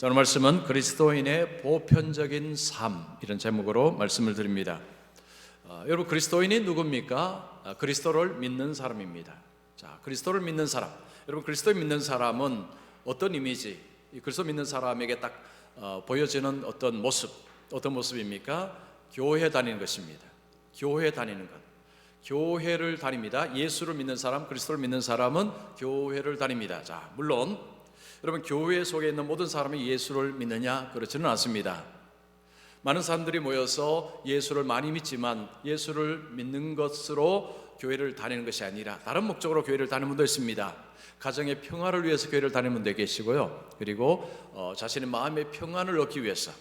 오늘 말씀은 그리스도인의 보편적인 삶, 이런 제목으로 말씀을 드립니다. 여러분, 그리스도인이 누굽니까? 그리스도를 믿는 사람입니다. 자, 그리스도를 믿는 사람. 여러분, 그리스도를 믿는 사람은 어떤 이미지, 그리스도 믿는 사람에게 딱 보여지는 어떤 모습입니까? 교회 다니는 것입니다. 교회 다니는 것. 교회를 다닙니다. 예수를 믿는 사람, 그리스도를 믿는 사람은 교회를 다닙니다. 자, 물론 여러분, 교회 속에 있는 모든 사람이 예수를 믿느냐? 그렇지는 않습니다. 많은 사람들이 모여서 예수를 많이 믿지만 예수를 믿는 것으로 교회를 다니는 것이 아니라 다른 목적으로 교회를 다니는 분도 있습니다. 가정의 평화를 위해서 교회를 다니는 분도 계시고요, 그리고 자신의 마음의 평안을 얻기 위해서,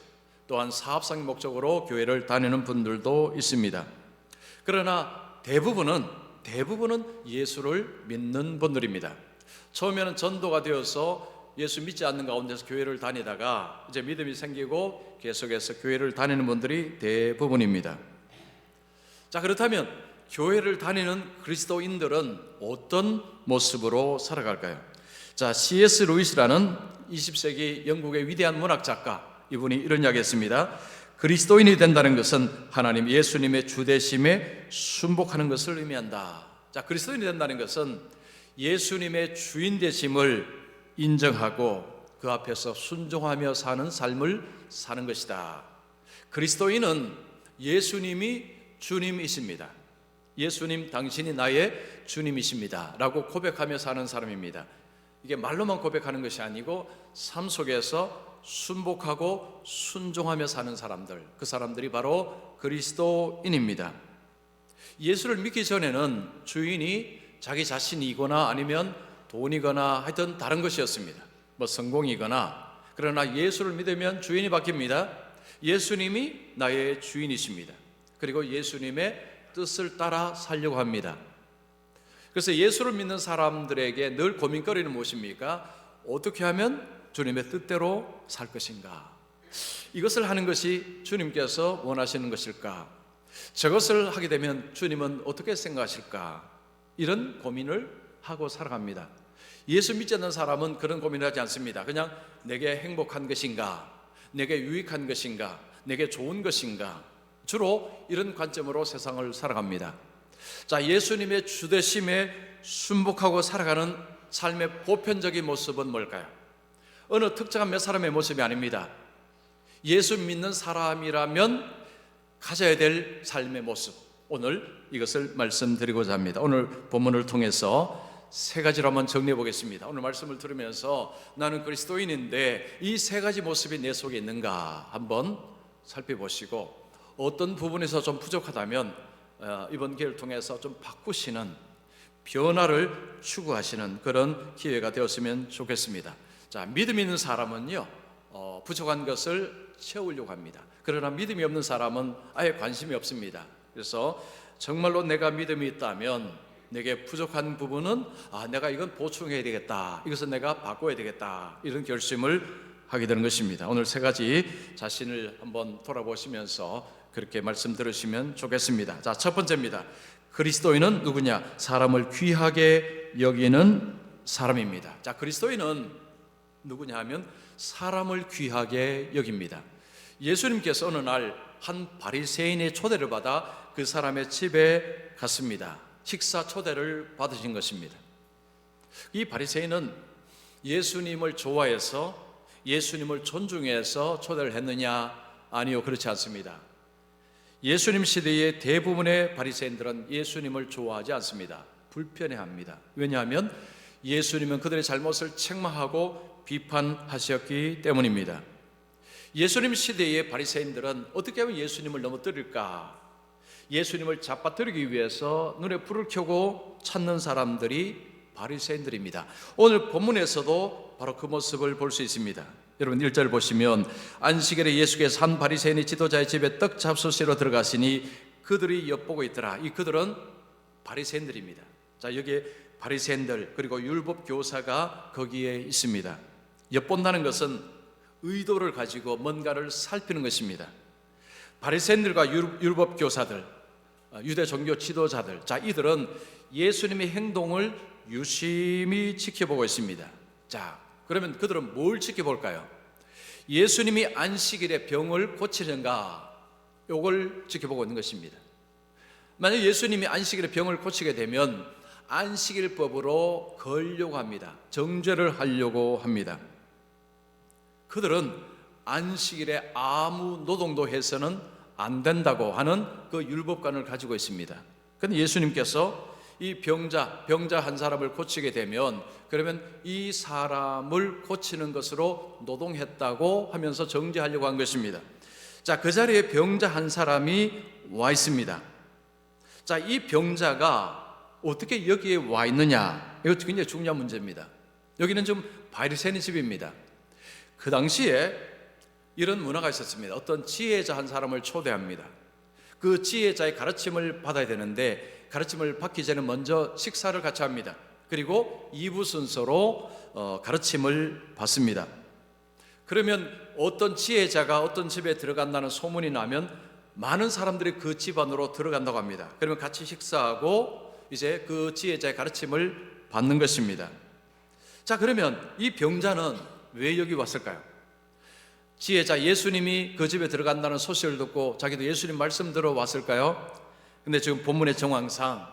또한 사업상 목적으로 교회를 다니는 분들도 있습니다. 그러나 대부분은 예수를 믿는 분들입니다. 처음에는 전도가 되어서 예수 믿지 않는 가운데서 교회를 다니다가 이제 믿음이 생기고 계속해서 교회를 다니는 분들이 대부분입니다. 자, 그렇다면 교회를 다니는 그리스도인들은 어떤 모습으로 살아갈까요? 자, C.S. 루이스라는 20세기 영국의 위대한 문학 작가, 이분이 이런 이야기 했습니다. 그리스도인이 된다는 것은 하나님 예수님의 주되심에 순복하는 것을 의미한다. 자, 그리스도인이 된다는 것은 예수님의 주인 되심을 인정하고 그 앞에서 순종하며 사는 삶을 사는 것이다. 그리스도인은 예수님이 주님이십니다. 예수님, 당신이 나의 주님이십니다 라고 고백하며 사는 사람입니다. 이게 말로만 고백하는 것이 아니고 삶 속에서 순복하고 순종하며 사는 사람들, 그 사람들이 바로 그리스도인입니다. 예수를 믿기 전에는 주인이 자기 자신이거나 아니면 돈이거나 하여튼 다른 것이었습니다. 성공이거나. 그러나 예수를 믿으면 주인이 바뀝니다. 예수님이 나의 주인이십니다. 그리고 예수님의 뜻을 따라 살려고 합니다. 그래서 예수를 믿는 사람들에게 늘 고민거리는 무엇입니까? 어떻게 하면 주님의 뜻대로 살 것인가? 이것을 하는 것이 주님께서 원하시는 것일까? 저것을 하게 되면 주님은 어떻게 생각하실까? 이런 고민을 하고 살아갑니다. 예수 믿지 않는 사람은 그런 고민을 하지 않습니다. 그냥 내게 행복한 것인가, 내게 유익한 것인가, 내게 좋은 것인가, 주로 이런 관점으로 세상을 살아갑니다. 자, 예수님의 주되심에 순복하고 살아가는 삶의 보편적인 모습은 뭘까요? 어느 특정한 몇 사람의 모습이 아닙니다. 예수 믿는 사람이라면 가져야 될 삶의 모습, 오늘 이것을 말씀드리고자 합니다. 오늘 본문을 통해서 세 가지로 한번 정리해 보겠습니다. 오늘 말씀을 들으면서 나는 그리스도인인데 이 세 가지 모습이 내 속에 있는가 한번 살펴보시고, 어떤 부분에서 좀 부족하다면 이번 기회를 통해서 좀 바꾸시는, 변화를 추구하시는 그런 기회가 되었으면 좋겠습니다. 자, 믿음 있는 사람은요, 부족한 것을 채우려고 합니다. 그러나 믿음이 없는 사람은 아예 관심이 없습니다. 그래서 정말로 내가 믿음이 있다면 내게 부족한 부분은 내가 이건 보충해야 되겠다, 이것은 내가 바꿔야 되겠다, 이런 결심을 하게 되는 것입니다. 오늘 세 가지 자신을 한번 돌아보시면서 그렇게 말씀 들으시면 좋겠습니다. 자, 첫 번째입니다. 그리스도인은 누구냐? 사람을 귀하게 여기는 사람입니다. 자, 그리스도인은 누구냐 하면 사람을 귀하게 여깁니다. 예수님께서 어느 날 한 바리새인의 초대를 받아 그 사람의 집에 갔습니다. 식사 초대를 받으신 것입니다. 이 바리새인은 예수님을 좋아해서, 예수님을 존중해서 초대를 했느냐? 아니요, 그렇지 않습니다. 예수님 시대의 대부분의 바리새인들은 예수님을 좋아하지 않습니다. 불편해합니다. 왜냐하면 예수님은 그들의 잘못을 책망하고 비판하셨기 때문입니다. 예수님 시대의 바리새인들은 어떻게 하면 예수님을 넘어뜨릴까? 예수님을 잡아뜨리기 위해서 눈에 불을 켜고 찾는 사람들이 바리새인들입니다. 오늘 본문에서도 바로 그 모습을 볼 수 있습니다. 여러분, 1절 보시면 안식일에 예수께서 한 바리새인이 지도자의 집에 떡 잡수시러 들어가시니 그들이 엿보고 있더라. 이 그들은 바리새인들입니다. 자, 여기에 바리새인들 그리고 율법 교사가 거기에 있습니다. 엿본다는 것은 의도를 가지고 뭔가를 살피는 것입니다. 바리새인들과 율법 교사들, 유대 종교 지도자들, 자, 이들은 예수님의 행동을 유심히 지켜보고 있습니다. 자, 그러면 그들은 뭘 지켜볼까요? 예수님이 안식일에 병을 고치는가, 이걸 지켜보고 있는 것입니다. 만약 예수님이 안식일에 병을 고치게 되면 안식일법으로 걸려고 합니다. 정죄를 하려고 합니다. 그들은 안식일에 아무 노동도 해서는 안 된다고 하는 그 율법관을 가지고 있습니다. 그런데 예수님께서 이 병자 한 사람을 고치게 되면 그러면 이 사람을 고치는 것으로 노동했다고 하면서 정죄하려고 한 것입니다. 자, 그 자리에 병자 한 사람이 와 있습니다. 자, 이 병자가 어떻게 여기에 와 있느냐, 이것도 굉장히 중요한 문제입니다. 여기는 좀 바리새인 집입니다. 그 당시에 이런 문화가 있었습니다. 어떤 지혜자 한 사람을 초대합니다. 그 지혜자의 가르침을 받아야 되는데 가르침을 받기 전에 먼저 식사를 같이 합니다. 그리고 2부 순서로 가르침을 받습니다. 그러면 어떤 지혜자가 어떤 집에 들어간다는 소문이 나면 많은 사람들이 그 집안으로 들어간다고 합니다. 그러면 같이 식사하고 이제 그 지혜자의 가르침을 받는 것입니다. 자, 그러면 이 병자는 왜 여기 왔을까요? 지혜자 예수님이 그 집에 들어간다는 소식을 듣고 자기도 예수님 말씀 들어왔을까요? 근데 지금 본문의 정황상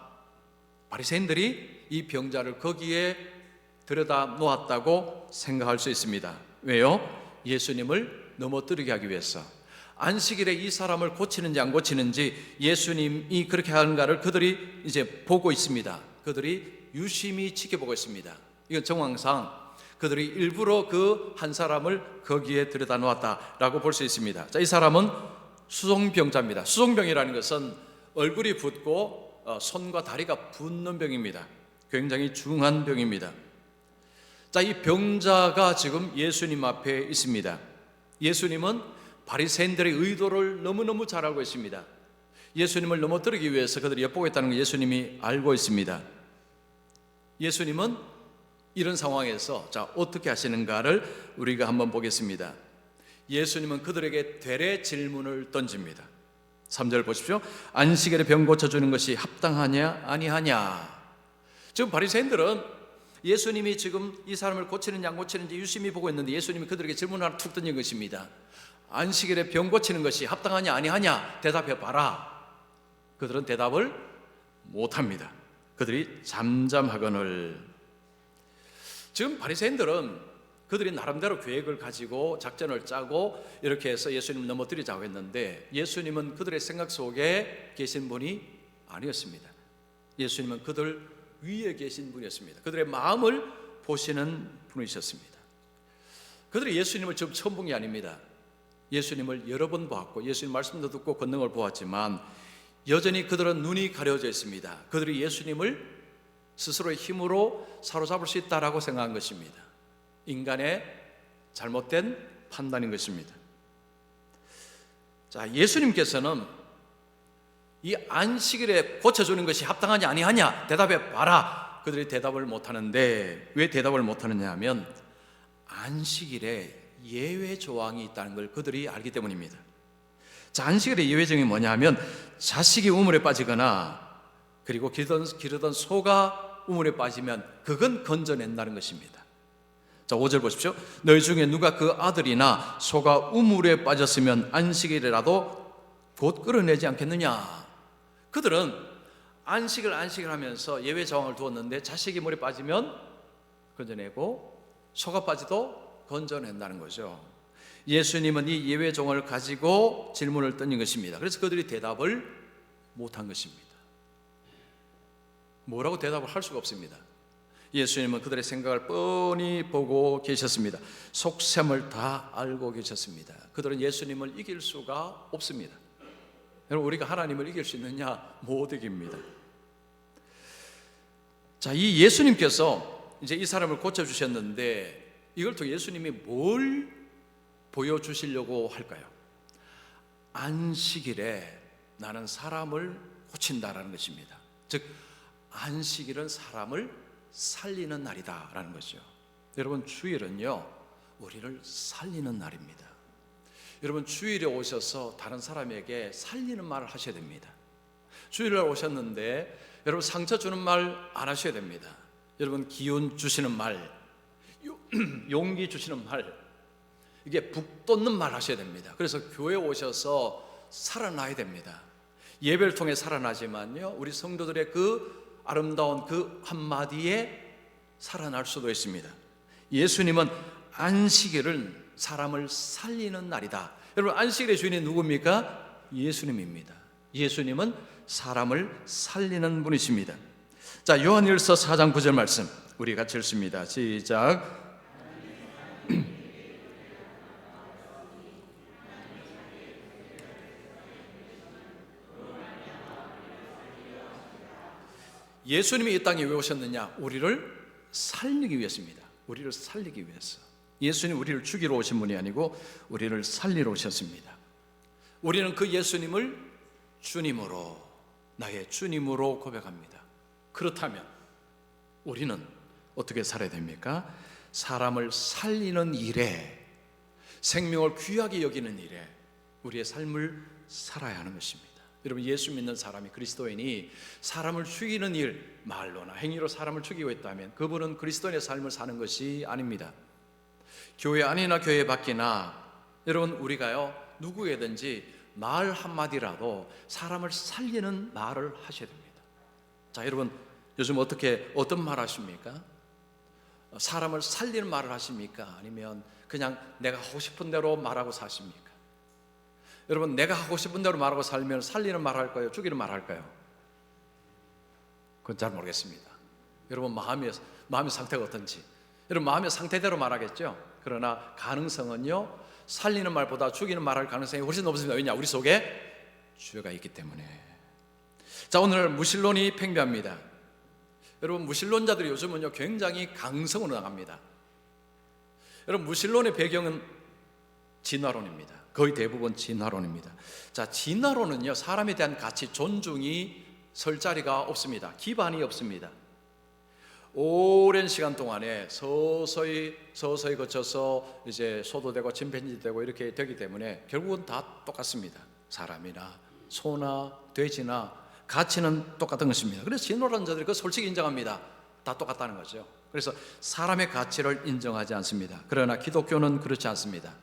바리새인들이 이 병자를 거기에 들여다 놓았다고 생각할 수 있습니다. 왜요? 예수님을 넘어뜨리게 하기 위해서. 안식일에 이 사람을 고치는지 안 고치는지 예수님이 그렇게 하는가를 그들이 이제 보고 있습니다. 그들이 유심히 지켜보고 있습니다. 이건 정황상 그들이 일부러 그 한 사람을 거기에 들여다 놓았다라고 볼 수 있습니다. 자, 이 사람은 수종병자입니다. 수종병이라는 것은 얼굴이 붓고 손과 다리가 붓는 병입니다. 굉장히 중한 병입니다. 자, 이 병자가 지금 예수님 앞에 있습니다. 예수님은 바리새인들의 의도를 너무너무 잘 알고 있습니다. 예수님을 넘어뜨리기 위해서 그들이 엿보겠다는 걸 예수님이 알고 있습니다. 예수님은 이런 상황에서 자, 어떻게 하시는가를 우리가 한번 보겠습니다. 예수님은 그들에게 되레 질문을 던집니다. 3절 보십시오. 안식일에 병 고쳐주는 것이 합당하냐 아니하냐. 지금 바리새인들은 예수님이 지금 이 사람을 고치는지 안 고치는지 유심히 보고 있는데 예수님이 그들에게 질문을 하나 툭 던진 것입니다. 안식일에 병 고치는 것이 합당하냐 아니하냐 대답해 봐라. 그들은 대답을 못합니다. 그들이 잠잠하거늘. 지금 바리새인들은 그들이 나름대로 계획을 가지고 작전을 짜고 이렇게 해서 예수님을 넘어뜨리자고 했는데 예수님은 그들의 생각 속에 계신 분이 아니었습니다. 예수님은 그들 위에 계신 분이었습니다. 그들의 마음을 보시는 분이셨습니다. 그들이 예수님을 지금 처음 본 게 아닙니다. 예수님을 여러 번 보았고 예수님 말씀도 듣고 권능을 보았지만 여전히 그들은 눈이 가려져 있습니다. 그들이 예수님을 스스로의 힘으로 사로잡을 수 있다라고 생각한 것입니다. 인간의 잘못된 판단인 것입니다. 자, 예수님께서는 이 안식일에 고쳐주는 것이 합당하냐 아니하냐 대답해 봐라. 그들이 대답을 못하는데 왜 대답을 못하느냐 하면 안식일에 예외 조항이 있다는 걸 그들이 알기 때문입니다. 자, 안식일의 예외 조항이 뭐냐 하면 자식이 우물에 빠지거나 그리고 기르던 소가 우물에 빠지면 그건 건져낸다는 것입니다. 자, 5절 보십시오. 너희 중에 누가 그 아들이나 소가 우물에 빠졌으면 안식일이라도 곧 끌어내지 않겠느냐. 그들은 안식을 하면서 예외 조항을 두었는데 자식이 물에 빠지면 건져내고 소가 빠지도 건져낸다는 거죠. 예수님은 이 예외 조항을 가지고 질문을 던진 것입니다. 그래서 그들이 대답을 못한 것입니다. 뭐라고 대답을 할 수가 없습니다. 예수님은 그들의 생각을 뻔히 보고 계셨습니다. 속셈을 다 알고 계셨습니다. 그들은 예수님을 이길 수가 없습니다. 여러분, 우리가 하나님을 이길 수 있느냐? 못 이깁니다. 자, 이 예수님께서 이제 이 사람을 고쳐주셨는데 이걸 통해 예수님이 뭘 보여주시려고 할까요? 안식일에 나는 사람을 고친다라는 것입니다. 즉 안식일은 사람을 살리는 날이다라는 것이죠. 여러분, 주일은요 우리를 살리는 날입니다. 여러분, 주일에 오셔서 다른 사람에게 살리는 말을 하셔야 됩니다. 주일에 오셨는데 여러분 상처 주는 말 안 하셔야 됩니다. 여러분 기운 주시는 말, 용기 주시는 말, 이게 북돋는 말 하셔야 됩니다. 그래서 교회 오셔서 살아나야 됩니다. 예배를 통해 살아나지만요, 우리 성도들의 그 아름다운 그 한마디에 살아날 수도 있습니다. 예수님은 안식일은 사람을 살리는 날이다. 여러분, 안식일의 주인이 누굽니까? 예수님입니다. 예수님은 사람을 살리는 분이십니다. 자, 요한일서 4장 9절 말씀 우리 같이 읽습니다. 시작. 예수님이 이 땅에 왜 오셨느냐? 우리를 살리기 위해서입니다. 우리를 살리기 위해서. 예수님 우리를 죽이러 오신 분이 아니고 우리를 살리러 오셨습니다. 우리는 그 예수님을 주님으로, 나의 주님으로 고백합니다. 그렇다면 우리는 어떻게 살아야 됩니까? 사람을 살리는 일에, 생명을 귀하게 여기는 일에 우리의 삶을 살아야 하는 것입니다. 여러분, 예수 믿는 사람이, 그리스도인이 사람을 죽이는 일, 말로나 행위로 사람을 죽이고 있다면 그분은 그리스도인의 삶을 사는 것이 아닙니다. 교회 안이나 교회 밖이나 여러분, 우리가요 누구에든지 말 한마디라도 사람을 살리는 말을 하셔야 됩니다. 자, 여러분, 요즘 어떤 말 하십니까? 사람을 살리는 말을 하십니까? 아니면 그냥 내가 하고 싶은 대로 말하고 사십니까? 여러분, 내가 하고 싶은 대로 말하고 살면 살리는 말 할까요? 죽이는 말 할까요? 그건 잘 모르겠습니다. 여러분, 마음의 상태가 어떤지. 여러분, 마음의 상태대로 말하겠죠? 그러나 가능성은요, 살리는 말보다 죽이는 말할 가능성이 훨씬 높습니다. 왜냐? 우리 속에 죄가 있기 때문에. 자, 오늘 무신론이 팽배합니다. 여러분, 무신론자들이 요즘은요 굉장히 강성으로 나갑니다. 여러분, 무신론의 배경은 진화론입니다. 거의 대부분 진화론입니다. 자, 진화론은요 사람에 대한 가치, 존중이 설 자리가 없습니다. 기반이 없습니다. 오랜 시간 동안에 서서히 거쳐서 이제 소도 되고 침팬지 되고 이렇게 되기 때문에 결국은 다 똑같습니다. 사람이나 소나 돼지나 가치는 똑같은 것입니다. 그래서 진화론자들이 그 솔직히 인정합니다. 다 똑같다는 거죠. 그래서 사람의 가치를 인정하지 않습니다. 그러나 기독교는 그렇지 않습니다.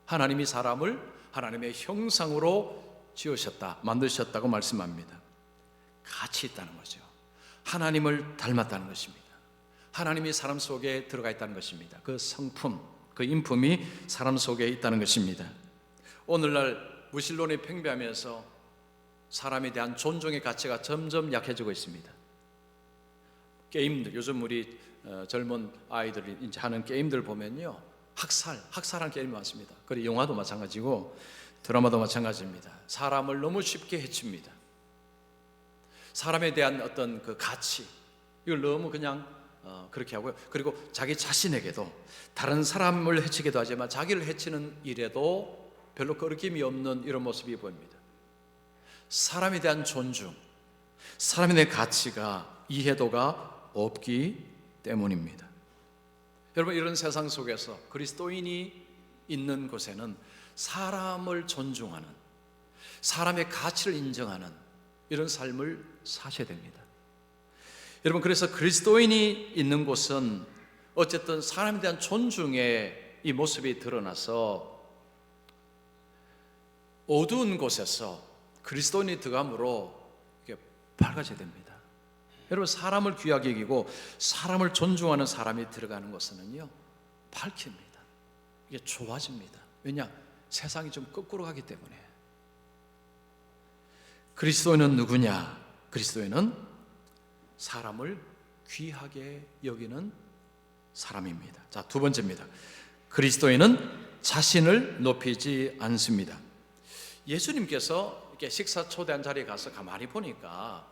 하나님이 사람을 하나님의 형상으로 지으셨다, 만드셨다고 말씀합니다. 가치 있다는 거죠. 하나님을 닮았다는 것입니다. 하나님이 사람 속에 들어가 있다는 것입니다. 그 성품, 그 인품이 사람 속에 있다는 것입니다. 오늘날 무신론이 팽배하면서 사람에 대한 존중의 가치가 점점 약해지고 있습니다. 게임들, 요즘 우리 젊은 아이들이 이제 하는 게임들 보면요, 학살한 게임이 많습니다. 그리고 영화도 마찬가지고 드라마도 마찬가지입니다. 사람을 너무 쉽게 해칩니다. 사람에 대한 어떤 그 가치, 이걸 너무 그냥 그렇게 하고요. 그리고 자기 자신에게도, 다른 사람을 해치기도 하지만 자기를 해치는 일에도 별로 거리낌이 없는 이런 모습이 보입니다. 사람에 대한 존중, 사람에 대한 가치가, 이해도가 없기 때문입니다. 여러분, 이런 세상 속에서 그리스도인이 있는 곳에는 사람을 존중하는, 사람의 가치를 인정하는 이런 삶을 사셔야 됩니다. 여러분, 그래서 그리스도인이 있는 곳은 어쨌든 사람에 대한 존중의 이 모습이 드러나서 어두운 곳에서 그리스도인이 들어감으로 이게 밝아져야 됩니다. 여러분, 사람을 귀하게 여기고 사람을 존중하는 사람이 들어가는 곳은요 밝힙니다. 이게 좋아집니다. 왜냐? 세상이 좀 거꾸로 가기 때문에. 그리스도인은 누구냐? 그리스도인은 사람을 귀하게 여기는 사람입니다. 자, 두 번째입니다. 그리스도인은 자신을 높이지 않습니다. 예수님께서 이렇게 식사 초대한 자리에 가서 가만히 보니까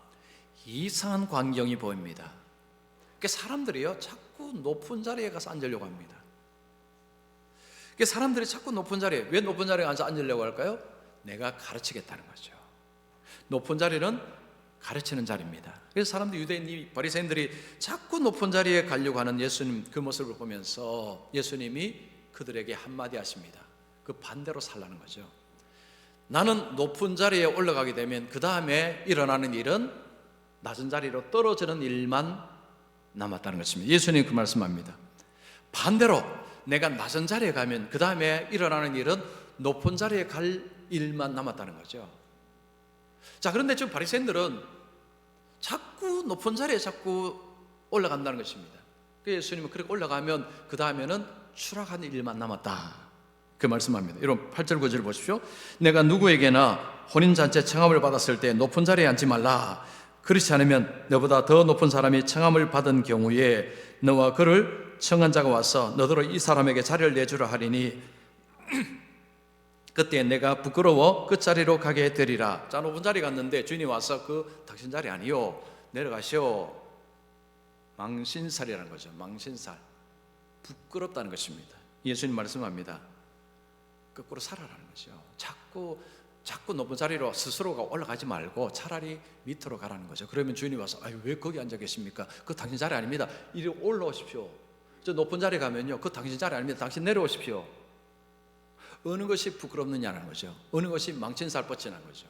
이상한 광경이 보입니다. 그러니까 사람들이요 자꾸 높은 자리에 가서 앉으려고 합니다. 그러니까 사람들이 자꾸 높은 자리에, 왜 높은 자리에 가서 앉으려고 할까요? 내가 가르치겠다는 거죠. 높은 자리는 가르치는 자리입니다. 그래서 사람들, 유대인 바리새인들이 자꾸 높은 자리에 가려고 하는 예수님 그 모습을 보면서 예수님이 그들에게 한마디 하십니다. 그 반대로 살라는 거죠. 나는 높은 자리에 올라가게 되면 그 다음에 일어나는 일은 낮은 자리로 떨어지는 일만 남았다는 것입니다. 예수님 그 말씀합니다. 반대로 내가 낮은 자리에 가면 그 다음에 일어나는 일은 높은 자리에 갈 일만 남았다는 거죠. 자, 그런데 지금 바리새인들은 자꾸 높은 자리에 자꾸 올라간다는 것입니다. 그 예수님은 그렇게 올라가면 그 다음에는 추락하는 일만 남았다, 그 말씀합니다. 여러분 8절 9절 보십시오. 내가 누구에게나 혼인잔치 청함을 받았을 때 높은 자리에 앉지 말라. 그렇지 않으면 너보다 더 높은 사람이 청함을 받은 경우에 너와 그를 청한 자가 와서 너더러 이 사람에게 자리를 내주라 하리니 그때 내가 부끄러워 그 자리로 가게 되리라. 자, 높은 자리 갔는데 주인이 와서 그 당신 자리 아니요, 내려가시오. 망신살이라는 거죠. 망신살. 부끄럽다는 것입니다. 예수님 말씀합니다. 거꾸로 살아라는 거죠. 자꾸 높은 자리로 스스로가 올라가지 말고 차라리 밑으로 가라는 거죠. 그러면 주인이 와서 아유, 왜 거기 앉아 계십니까? 그 당신 자리 아닙니다. 이리 올라오십시오. 저 높은 자리 가면요, 그 당신 자리 아닙니다. 당신 내려오십시오. 어느 것이 부끄럽느냐는 거죠. 어느 것이 망신살 뻗치는 거죠.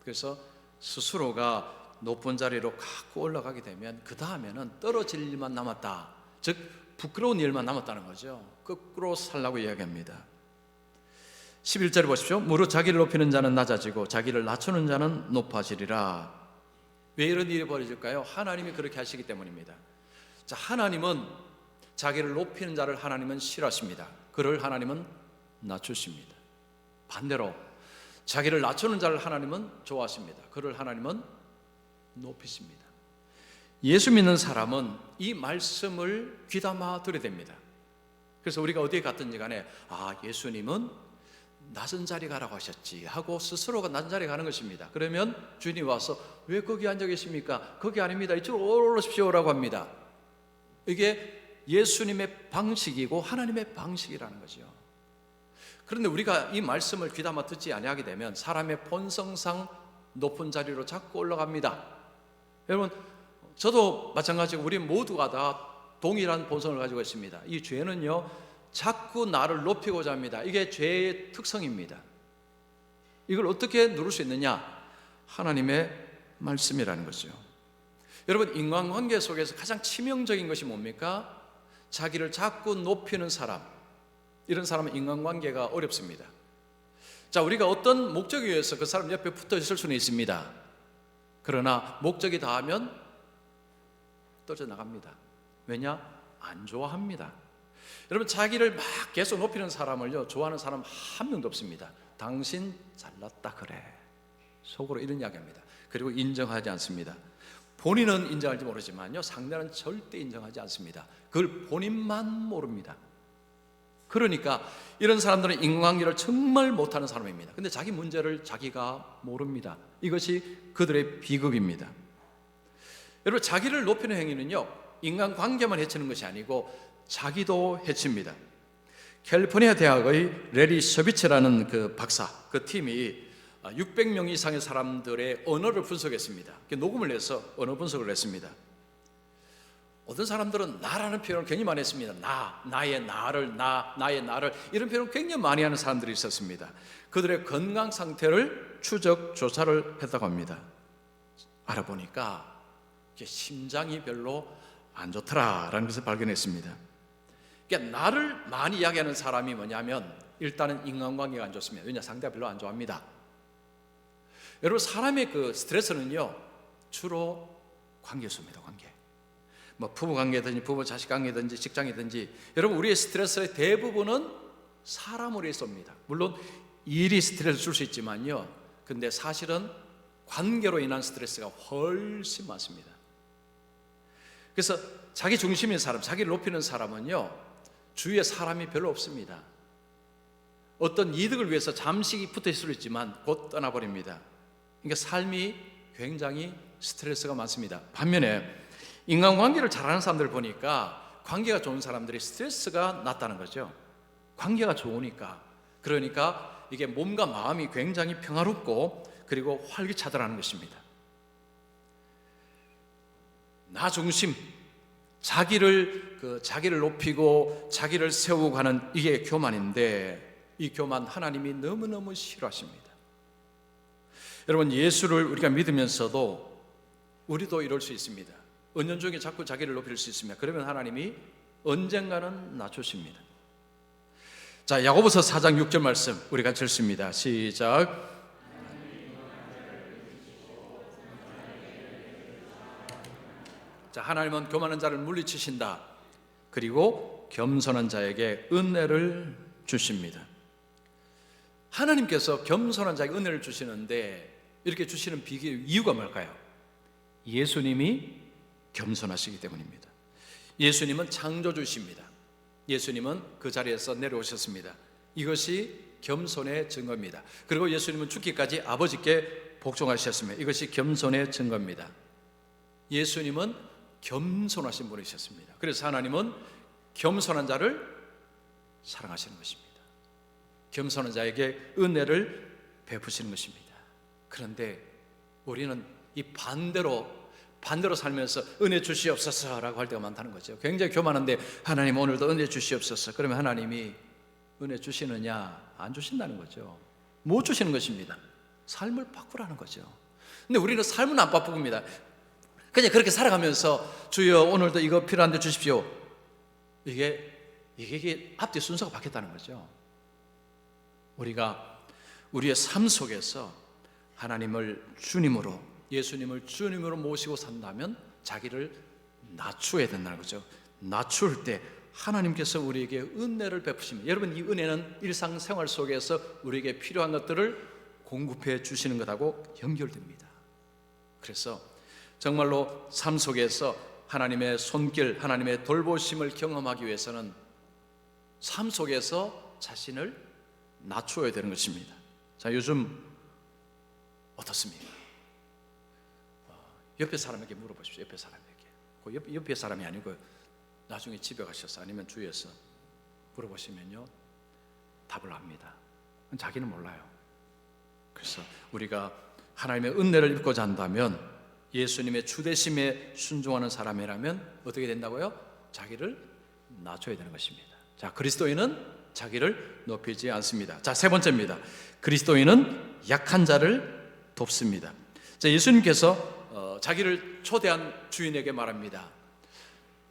그래서 스스로가 높은 자리로 갖고 올라가게 되면 그 다음에는 떨어질 일만 남았다, 즉 부끄러운 일만 남았다는 거죠. 거꾸로 살라고 이야기합니다. 11절에 보십시오. 무릇 자기를 높이는 자는 낮아지고 자기를 낮추는 자는 높아지리라. 왜 이런 일이 벌어질까요? 하나님이 그렇게 하시기 때문입니다. 자, 하나님은 자기를 높이는 자를 하나님은 싫어하십니다. 그를 하나님은 낮추십니다. 반대로 자기를 낮추는 자를 하나님은 좋아하십니다. 그를 하나님은 높이십니다. 예수 믿는 사람은 이 말씀을 귀담아 들어야 됩니다. 그래서 우리가 어디에 갔든지 간에 예수님은 낮은 자리 가라고 하셨지 하고 스스로가 낮은 자리 가는 것입니다. 그러면 주인이 와서 왜 거기 앉아 계십니까? 거기 아닙니다. 이쪽으로 올라오십시오라고 합니다. 이게 예수님의 방식이고 하나님의 방식이라는 거죠. 그런데 우리가 이 말씀을 귀담아 듣지 아니하게 되면 사람의 본성상 높은 자리로 자꾸 올라갑니다. 여러분, 저도 마찬가지고 우리 모두가 다 동일한 본성을 가지고 있습니다. 이 죄는요, 자꾸 나를 높이고자 합니다. 이게 죄의 특성입니다. 이걸 어떻게 누를 수 있느냐? 하나님의 말씀이라는 거죠. 여러분, 인간관계 속에서 가장 치명적인 것이 뭡니까? 자기를 자꾸 높이는 사람, 이런 사람은 인간관계가 어렵습니다. 자, 우리가 어떤 목적에 의해서 그 사람 옆에 붙어 있을 수는 있습니다. 그러나 목적이 다하면 떨어져 나갑니다. 왜냐? 안 좋아합니다. 여러분, 자기를 막 계속 높이는 사람을요, 좋아하는 사람 한 명도 없습니다. 당신 잘났다 그래, 속으로 이런 이야기합니다. 그리고 인정하지 않습니다. 본인은 인정할지 모르지만요, 상대는 절대 인정하지 않습니다. 그걸 본인만 모릅니다. 그러니까 이런 사람들은 인간관계를 정말 못하는 사람입니다. 근데 자기 문제를 자기가 모릅니다. 이것이 그들의 비극입니다. 여러분, 자기를 높이는 행위는요, 인간관계만 해치는 것이 아니고 자기도 해칩니다. 캘리포니아 대학의 레리 서비츠라는 그 박사, 그 팀이 600명 이상의 사람들의 언어를 분석했습니다. 녹음을 해서 언어 분석을 했습니다. 어떤 사람들은 나라는 표현을 굉장히 많이 했습니다. 나의 나를, 나의 나를, 이런 표현을 굉장히 많이 하는 사람들이 있었습니다. 그들의 건강 상태를 추적 조사를 했다고 합니다. 알아보니까 심장이 별로 안 좋더라라는 것을 발견했습니다. 그러니까 나를 많이 이야기하는 사람이 뭐냐면 일단은 인간관계가 안 좋습니다. 왜냐? 상대가 별로 안 좋아합니다. 여러분, 사람의 그 스트레스는요, 주로 관계수입니다. 관계. 뭐 부부 관계든지 부부 자식 관계든지 직장이든지, 여러분, 우리의 스트레스의 대부분은 사람으로 쏩니다. 물론 일이 스트레스를 줄 수 있지만요, 근데 사실은 관계로 인한 스트레스가 훨씬 많습니다. 그래서 자기 중심인 사람, 자기를 높이는 사람은요, 주위에 사람이 별로 없습니다. 어떤 이득을 위해서 잠시 붙어 있을 수 있지만 곧 떠나버립니다. 그러니까 삶이 굉장히 스트레스가 많습니다. 반면에 인간관계를 잘하는 사람들 보니까 관계가 좋은 사람들이 스트레스가 낮다는 거죠. 관계가 좋으니까. 그러니까 이게 몸과 마음이 굉장히 평화롭고 그리고 활기차더라는 것입니다. 나 중심, 자기를 높이고 자기를 세우고 가는 이게 교만인데, 이 교만 하나님이 너무너무 싫어하십니다. 여러분, 예수를 우리가 믿으면서도 우리도 이럴 수 있습니다. 은연중에 자꾸 자기를 높일 수 있습니다. 그러면 하나님이 언젠가는 낮추십니다. 자, 야고보서 4장 6절 말씀 우리 같이 읽습니다. 시작. 자, 하나님은 교만한 자를 물리치신다. 그리고 겸손한 자에게 은혜를 주십니다. 하나님께서 겸손한 자에게 은혜를 주시는데 이렇게 주시는 이유가 뭘까요? 예수님이 겸손하시기 때문입니다. 예수님은 창조주십니다. 예수님은 그 자리에서 내려오셨습니다. 이것이 겸손의 증거입니다. 그리고 예수님은 죽기까지 아버지께 복종하셨습니다. 이것이 겸손의 증거입니다. 예수님은 겸손하신 분이셨습니다. 그래서 하나님은 겸손한 자를 사랑하시는 것입니다. 겸손한 자에게 은혜를 베푸시는 것입니다. 그런데 우리는 이 반대로 살면서 은혜 주시옵소서라고 할 때가 많다는 거죠. 굉장히 교만한데 하나님 오늘도 은혜 주시옵소서. 그러면 하나님이 은혜 주시느냐? 안 주신다는 거죠. 못 주시는 것입니다. 삶을 바꾸라는 거죠. 근데 우리는 삶은 안 바꿉니다. 그냥 그렇게 살아가면서 주여 오늘도 이거 필요한데 주십시오. 이게 앞뒤 순서가 바뀌었다는 거죠. 우리가 우리의 삶 속에서 하나님을 주님으로, 예수님을 주님으로 모시고 산다면 자기를 낮추어야 된다는 거죠. 낮출 때 하나님께서 우리에게 은혜를 베푸십니다. 여러분, 이 은혜는 일상생활 속에서 우리에게 필요한 것들을 공급해 주시는 것하고 연결됩니다. 그래서 정말로 삶 속에서 하나님의 손길, 하나님의 돌보심을 경험하기 위해서는 삶 속에서 자신을 낮추어야 되는 것입니다. 자, 요즘 어떻습니까? 옆에 사람에게 물어보십시오. 옆에 사람에게. 옆에 사람이 아니고 나중에 집에 가셔서 아니면 주위에서 물어보시면요, 답을 합니다. 자기는 몰라요. 그래서 우리가 하나님의 은혜를 입고자 한다면, 예수님의 주대심에 순종하는 사람이라면 어떻게 된다고요? 자기를 낮춰야 되는 것입니다. 자, 그리스도인은 자기를 높이지 않습니다. 자, 세 번째입니다. 그리스도인은 약한 자를 돕습니다. 자, 예수님께서 자기를 초대한 주인에게 말합니다.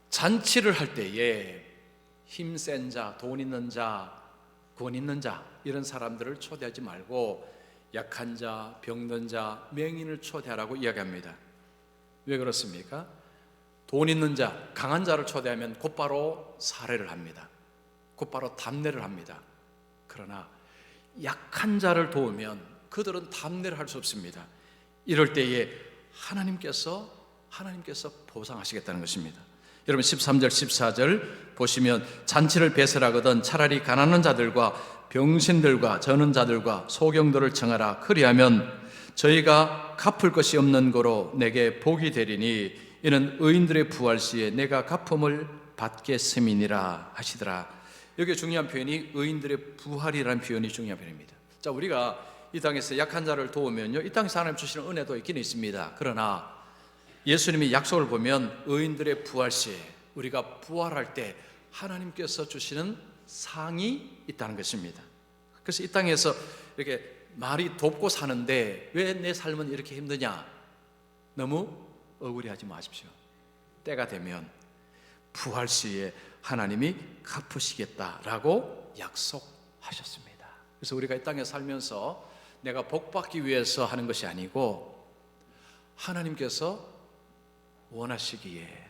잔치를 할 때에 힘센 자, 돈 있는 자, 권 있는 자, 이런 사람들을 초대하지 말고 약한 자, 병든 자, 맹인을 초대하라고 이야기합니다. 왜 그렇습니까? 돈 있는 자, 강한 자를 초대하면 곧바로 살해를 합니다. 곧바로 담례를 합니다. 그러나 약한 자를 도우면 그들은 담례를 할 수 없습니다. 이럴 때에 하나님께서 보상하시겠다는 것입니다. 여러분 13절 14절 보시면 잔치를 배설하거든 차라리 가난한 자들과 병신들과 저는 자들과 소경들을 청하라. 그리하면 저희가 갚을 것이 없는 거로 내게 복이 되리니 이는 의인들의 부활 시에 내가 갚음을 받겠음이니라 하시더라. 여기 중요한 표현이 의인들의 부활이라는 표현이 중요한 표현입니다. 자, 우리가 이 땅에서 약한 자를 도우면요, 이 땅에서 하나님 주시는 은혜도 있긴 있습니다. 그러나 예수님이 약속을 보면 의인들의 부활 시에, 우리가 부활할 때 하나님께서 주시는 상이 있다는 것입니다. 그래서 이 땅에서 이렇게 말이 돕고 사는데 왜 내 삶은 이렇게 힘드냐? 너무 억울해하지 마십시오. 때가 되면 부활 시에 하나님이 갚으시겠다라고 약속하셨습니다. 그래서 우리가 이 땅에 살면서 내가 복받기 위해서 하는 것이 아니고 하나님께서 원하시기에,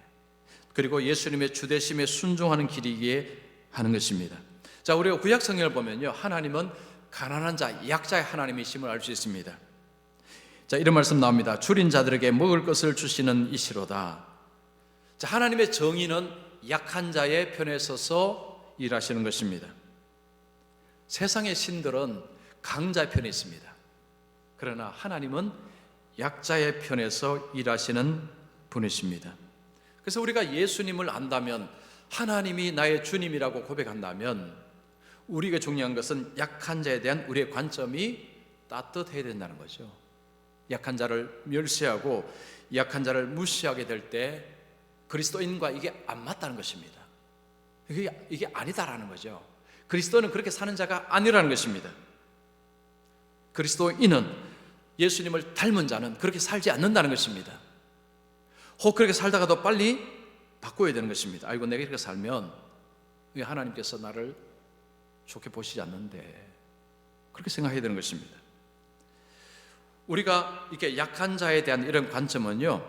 그리고 예수님의 주대심에 순종하는 길이기에 하는 것입니다. 자, 우리가 구약 성경을 보면요, 하나님은 가난한 자, 약자의 하나님이심을 알 수 있습니다. 자, 이런 말씀 나옵니다. 줄인 자들에게 먹을 것을 주시는 이시로다. 자, 하나님의 정의는 약한 자의 편에 서서 일하시는 것입니다. 세상의 신들은 강자의 편에 있습니다. 그러나 하나님은 약자의 편에서 일하시는 분이십니다. 그래서 우리가 예수님을 안다면, 하나님이 나의 주님이라고 고백한다면, 우리에게 중요한 것은 약한 자에 대한 우리의 관점이 따뜻해야 된다는 거죠. 약한 자를 멸시하고 약한 자를 무시하게 될 때 그리스도인과 이게 안 맞다는 것입니다. 이게 아니다라는 거죠. 그리스도는 그렇게 사는 자가 아니라는 것입니다. 그리스도인은, 예수님을 닮은 자는 그렇게 살지 않는다는 것입니다. 혹 그렇게 살다가도 빨리 바꿔야 되는 것입니다. 아이고, 내가 이렇게 살면 하나님께서 나를 좋게 보시지 않는데, 그렇게 생각해야 되는 것입니다. 우리가 이렇게 약한 자에 대한 이런 관점은요,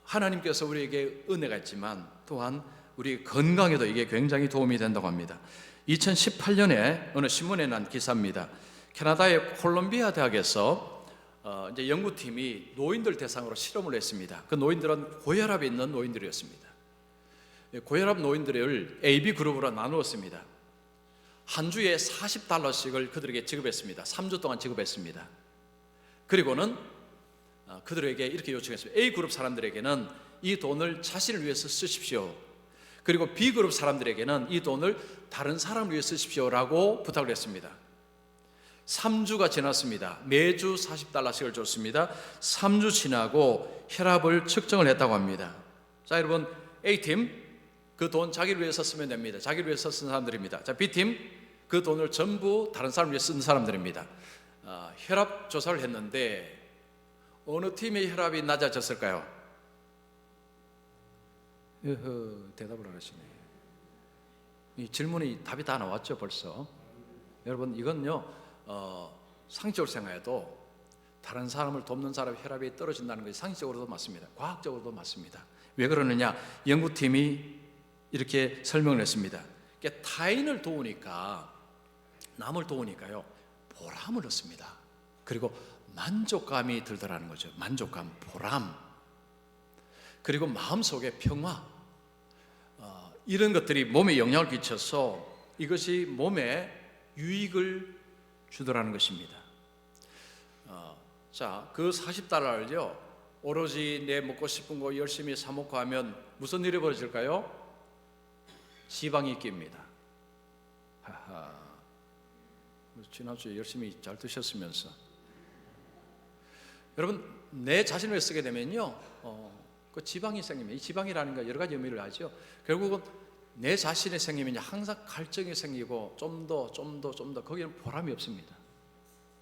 하나님께서 우리에게 은혜가 있지만 또한 우리 건강에도 이게 굉장히 도움이 된다고 합니다. 2018년에 어느 신문에 난 기사입니다. 캐나다의 콜롬비아 대학에서 이제 연구팀이 노인들 대상으로 실험을 했습니다. 그 노인들은 고혈압이 있는 노인들이었습니다. 고혈압 노인들을 AB 그룹으로 나누었습니다. 한 주에 $40씩을 그들에게 지급했습니다. 3주 동안 지급했습니다. 그리고는 그들에게 이렇게 요청했습니다. A그룹 사람들에게는 이 돈을 자신을 위해서 쓰십시오. 그리고 B그룹 사람들에게는 이 돈을 다른 사람을 위해 쓰십시오라고 부탁을 했습니다. 3주가 지났습니다. 매주 $40씩을 줬습니다. 3주 지나고 혈압을 측정을 했다고 합니다. 자, 여러분, A팀 그 돈 자기를 위해서 쓰면 됩니다. 자기를 위해서 쓴 사람들입니다. 자, B팀 그 돈을 전부 다른 사람을 위해 쓴 사람들입니다. 혈압 조사를 했는데 어느 팀의 혈압이 낮아졌을까요? 대답을 안 하시네. 이 질문이 답이 다 나왔죠 벌써. 여러분, 이건요 상식적으로 생각해도 다른 사람을 돕는 사람의 혈압이 떨어진다는 것이 상식적으로도 맞습니다. 과학적으로도 맞습니다. 왜 그러느냐? 연구팀이 이렇게 설명을 했습니다. 타인을 도우니까, 남을 도우니까요, 보람을 얻습니다. 그리고 만족감이 들더라는 거죠. 만족감, 보람, 그리고 마음속의 평화, 이런 것들이 몸에 영향을 끼쳐서 이것이 몸에 유익을 주더라는 것입니다. 자, 그 $40를요 오로지 내 먹고 싶은 거 열심히 사 먹고 하면 무슨 일이 벌어질까요? 지방이 낍니다. 하하. 지난주에 열심히 잘 드셨으면서. 여러분, 내 자신을 쓰게 되면요 그 지방이 생기면, 이 지방이라는 거 여러 가지 의미를 하죠. 결국은 내 자신이 생기면 항상 갈증이 생기고 좀 더 거기는 보람이 없습니다.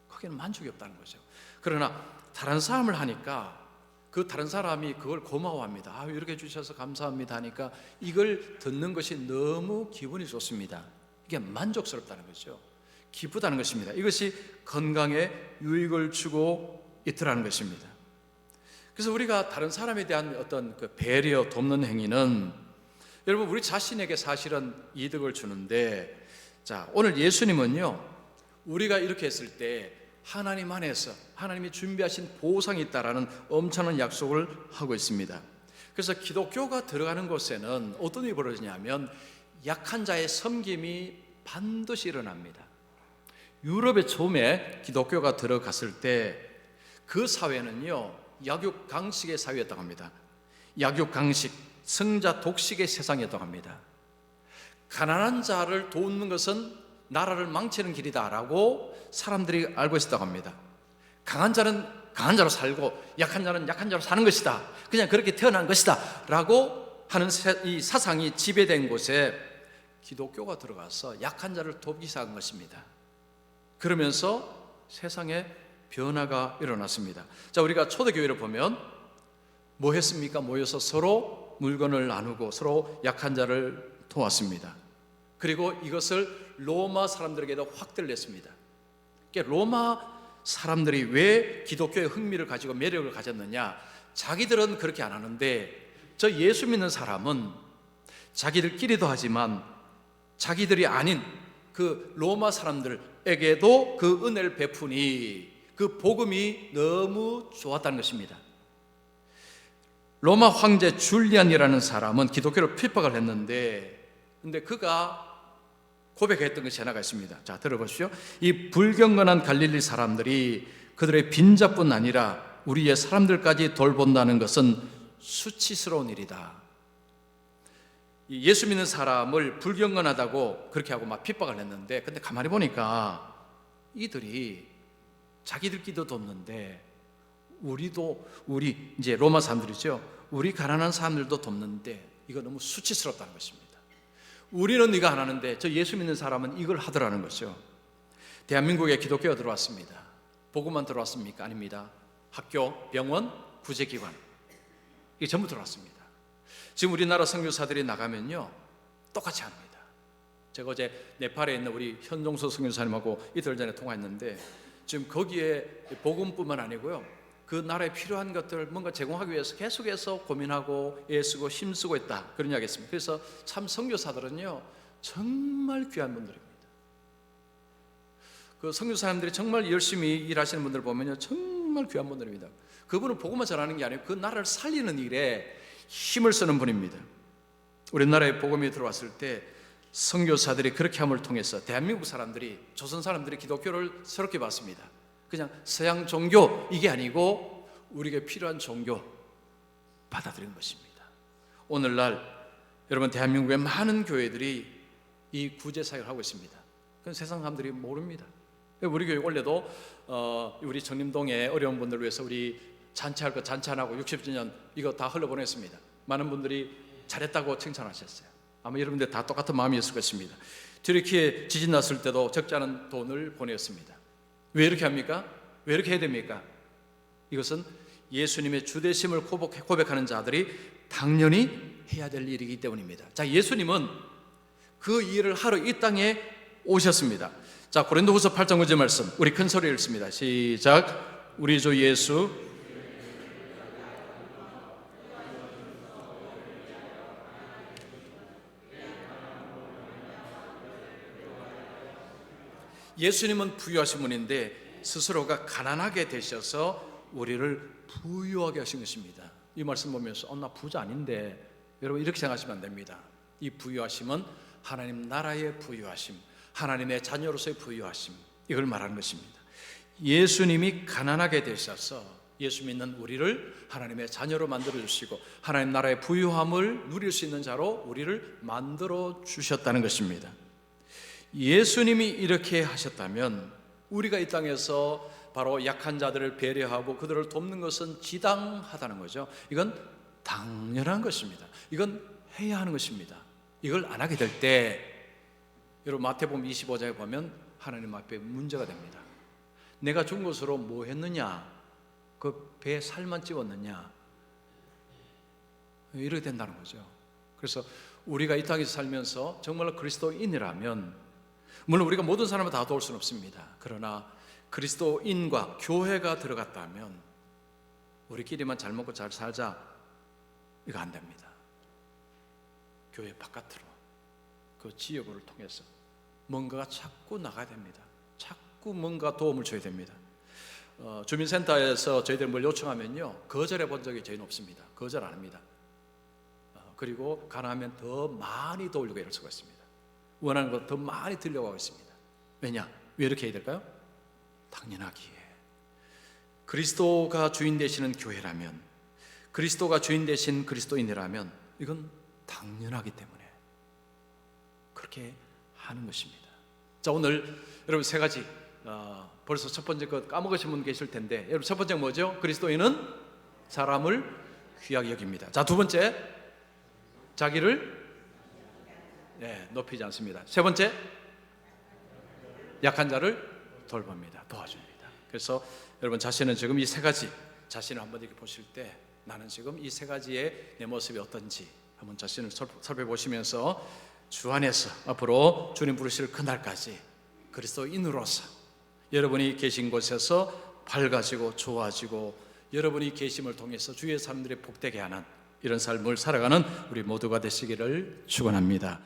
거기는 만족이 없다는 거죠. 그러나 다른 사람을 하니까 그 다른 사람이 그걸 고마워합니다. 이렇게 해주셔서 감사합니다 하니까 이걸 듣는 것이 너무 기분이 좋습니다. 이게 만족스럽다는 거죠. 기쁘다는 것입니다. 이것이 건강에 유익을 주고 있더라는 것입니다. 그래서 우리가 다른 사람에 대한 어떤 그 배려, 돕는 행위는 여러분 우리 자신에게 사실은 이득을 주는데, 자, 오늘 예수님은요 우리가 이렇게 했을 때 하나님 안에서 하나님이 준비하신 보상이 있다라는 엄청난 약속을 하고 있습니다. 그래서 기독교가 들어가는 곳에는 어떤 일이 벌어지냐면 약한 자의 섬김이 반드시 일어납니다. 유럽의 처음에 기독교가 들어갔을 때 그 사회는요 약육강식의 사회였다고 합니다. 약육강식, 승자 독식의 세상이었다고 합니다. 가난한 자를 돕는 것은 나라를 망치는 길이다라고 사람들이 알고 있었다고 합니다. 강한 자는 강한 자로 살고 약한 자는 약한 자로 사는 것이다, 그냥 그렇게 태어난 것이다 라고 하는 이 사상이 지배된 곳에 기독교가 들어가서 약한 자를 돕기 시작한 것입니다. 그러면서 세상에 변화가 일어났습니다. 자, 우리가 초대교회를 보면 뭐 했습니까? 모여서 서로 물건을 나누고 서로 약한 자를 도왔습니다. 그리고 이것을 로마 사람들에게도 확대를 냈습니다. 그러니까 로마 사람들이 왜 기독교에 흥미를 가지고 매력을 가졌느냐? 자기들은 그렇게 안 하는데 저 예수 믿는 사람은 자기들끼리도 하지만 자기들이 아닌 그 로마 사람들에게도 그 은혜를 베푸니 그 복음이 너무 좋았다는 것입니다. 로마 황제 줄리안이라는 사람은 기독교를 핍박을 했는데, 근데 그가 고백했던 것이 하나가 있습니다. 자, 들어보십시오. 이 불경건한 갈릴리 사람들이 그들의 빈자뿐 아니라 우리의 사람들까지 돌본다는 것은 수치스러운 일이다. 예수 믿는 사람을 불경건하다고 그렇게 하고 막 핍박을 했는데, 근데 가만히 보니까 이들이 자기들끼리도 돕는데 우리 이제 로마 사람들이죠. 우리 가난한 사람들도 돕는데 이거 너무 수치스럽다는 것입니다. 우리는 이거 안 하는데 저 예수 믿는 사람은 이걸 하더라는 거죠. 대한민국에 기독교가 들어왔습니다. 복음만 들어왔습니까? 아닙니다. 학교, 병원, 구제기관 이게 전부 들어왔습니다. 지금 우리나라 선교사들이 나가면요 똑같이 합니다. 제가 어제 네팔에 있는 우리 현종서 선교사님하고 이틀 전에 통화했는데 지금 거기에 복음뿐만 아니고요, 그 나라에 필요한 것들을 뭔가 제공하기 위해서 계속해서 고민하고 애쓰고 힘쓰고 있다, 그런 이야기 했습니다. 그래서 참 선교사들은요 정말 귀한 분들입니다. 그 선교사님들이 정말 열심히 일하시는 분들 보면요 정말 귀한 분들입니다. 그분은 복음만 전하는 게 아니고 그 나라를 살리는 일에 힘을 쓰는 분입니다. 우리나라에 복음이 들어왔을 때 선교사들이 그렇게 함을 통해서 대한민국 사람들이, 조선 사람들이 기독교를 새롭게 봤습니다. 그냥 서양 종교 이게 아니고 우리에게 필요한 종교 받아들인 것입니다. 오늘날 여러분 대한민국의 많은 교회들이 이 구제 사역을 하고 있습니다. 그건 세상 사람들이 모릅니다. 우리 교회 원래도 우리 정림동에 어려운 분들을 위해서 우리 잔치할 거 잔치 안 하고 60주년 이거 다 흘러보냈습니다. 많은 분들이 잘했다고 칭찬하셨어요. 아마 여러분들 다 똑같은 마음이었을 것입니다. 튀르키예 지진 났을 때도 적지 않은 돈을 보냈습니다. 왜 이렇게 합니까? 왜 이렇게 해야 됩니까? 이것은 예수님의 주되심을 고백하는 자들이 당연히 해야 될 일이기 때문입니다. 자, 예수님은 그 일을 하러 이 땅에 오셨습니다. 자, 고린도후서 8장 9절 말씀 우리 큰 소리를 읽습니다. 시작. 우리 주 예수 예수님은 부유하신 분인데 스스로가 가난하게 되셔서 우리를 부유하게 하신 것입니다. 이 말씀 보면서 나 부자 아닌데, 여러분 이렇게 생각하시면 안 됩니다. 이 부유하심은 하나님 나라의 부유하심, 하나님의 자녀로서의 부유하심, 이걸 말하는 것입니다. 예수님이 가난하게 되셔서 예수 믿는 우리를 하나님의 자녀로 만들어 주시고 하나님 나라의 부유함을 누릴 수 있는 자로 우리를 만들어 주셨다는 것입니다. 예수님이 이렇게 하셨다면 우리가 이 땅에서 바로 약한 자들을 배려하고 그들을 돕는 것은 지당하다는 거죠. 이건 당연한 것입니다. 이건 해야 하는 것입니다. 이걸 안 하게 될 때 여러분 마태복음 25장에 보면 하나님 앞에 문제가 됩니다. 내가 준 것으로 뭐 했느냐? 그 배에 살만 찌웠느냐? 이렇게 된다는 거죠. 그래서 우리가 이 땅에서 살면서 정말로 그리스도인이라면, 물론 우리가 모든 사람을 다 도울 수는 없습니다. 그러나 그리스도인과 교회가 들어갔다면 우리끼리만 잘 먹고 잘 살자, 이거 안 됩니다. 교회 바깥으로 그 지역을 통해서 뭔가가 자꾸 나가야 됩니다. 자꾸 뭔가 도움을 줘야 됩니다. 주민센터에서 저희들 뭘 요청하면요 거절해 본 적이 저희는 없습니다. 거절 안 합니다. 그리고 가능하면 더 많이 도우려고 애를 쓰고 있습니다. 원하는 것 더 많이 들려고 하고 있습니다. 왜냐? 왜 이렇게 해야 될까요? 당연하기에 그리스도가 주인 되시는 교회라면, 그리스도가 주인 되신 그리스도인이라면 이건 당연하기 때문에 그렇게 하는 것입니다. 자, 오늘 여러분 세 가지, 벌써 첫 번째 것 까먹으신 분 계실 텐데, 여러분 첫 번째 뭐죠? 그리스도인은 사람을 귀하게 여깁니다. 자, 두 번째, 자기를 높이지 않습니다. 세 번째, 약한 자를 돌봅니다. 도와줍니다. 그래서 여러분 자신은 지금 이 세 가지, 자신을 한번 이렇게 보실 때 나는 지금 이 세 가지의 내 모습이 어떤지 한번 자신을 살펴보시면서 주 안에서 앞으로 주님 부르실 그날까지 그리스도인으로서 여러분이 계신 곳에서 밝아지고 좋아지고 여러분이 계심을 통해서 주위의 사람들이 복되게 하는 이런 삶을 살아가는 우리 모두가 되시기를 축원합니다.